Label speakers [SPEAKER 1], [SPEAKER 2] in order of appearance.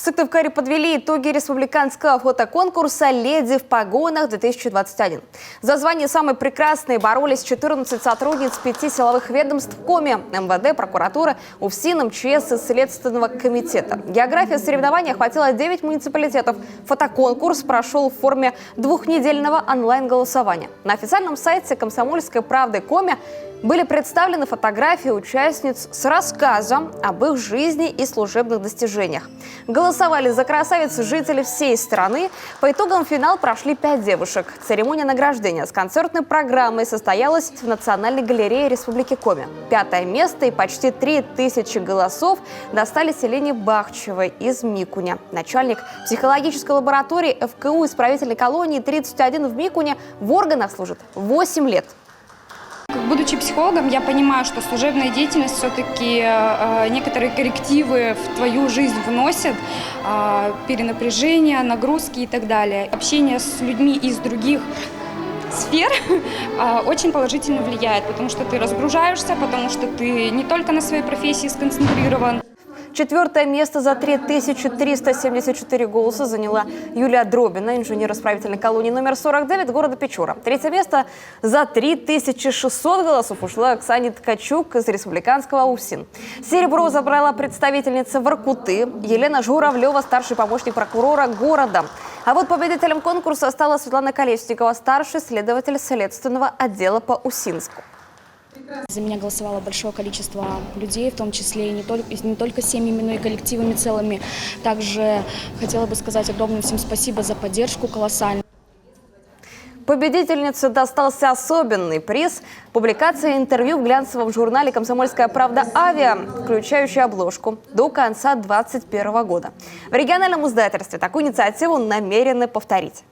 [SPEAKER 1] Сыктывкаре подвели итоги республиканского фотоконкурса «Леди в погонах-2021». За звание самой прекрасной боролись 14 сотрудниц 5 силовых ведомств Коми, МВД, прокуратуры, УФСИН, МЧС и Следственного комитета. География соревнований охватила 9 муниципалитетов. Фотоконкурс прошел в форме двухнедельного онлайн-голосования. На официальном сайте «Комсомольской правды» Коми были представлены фотографии участниц с рассказом об их жизни и служебных достижениях. Голосовали за красавиц жители всей страны. По итогам финал прошли 5 девушек. Церемония награждения с концертной программой состоялась в Национальной галерее Республики Коми. 5-е место и почти 3000 голосов достались Елене Бахчевой из Микуня. Начальник психологической лаборатории ФКУ исправительной колонии 31 в Микуне в органах служит 8 лет.
[SPEAKER 2] Будучи психологом, я понимаю, что служебная деятельность все-таки некоторые коррективы в твою жизнь вносит, перенапряжение, нагрузки и так далее. Общение с людьми из других сфер очень положительно влияет, потому что ты разгружаешься, потому что ты не только на своей профессии сконцентрирован.
[SPEAKER 1] 4-е место за 3374 голоса заняла Юлия Дробина, инженер исправительной колонии номер 49 города Печора. 3-е место за 3600 голосов ушла Оксане Ткачук из республиканского УФСИН. Серебро забрала представительница Воркуты Елена Журавлева, старший помощник прокурора города. А вот победителем конкурса стала Светлана Колесникова, старший следователь следственного отдела по Усинску.
[SPEAKER 3] За меня голосовало большое количество людей, в том числе и не только семьями, но и коллективами целыми. Также хотела бы сказать огромное всем спасибо за поддержку колоссальную.
[SPEAKER 1] Победительнице достался особенный приз – публикация интервью в глянцевом журнале «Комсомольская правда. Авиа», включающая обложку до конца 2021 года. В региональном издательстве такую инициативу намерены повторить.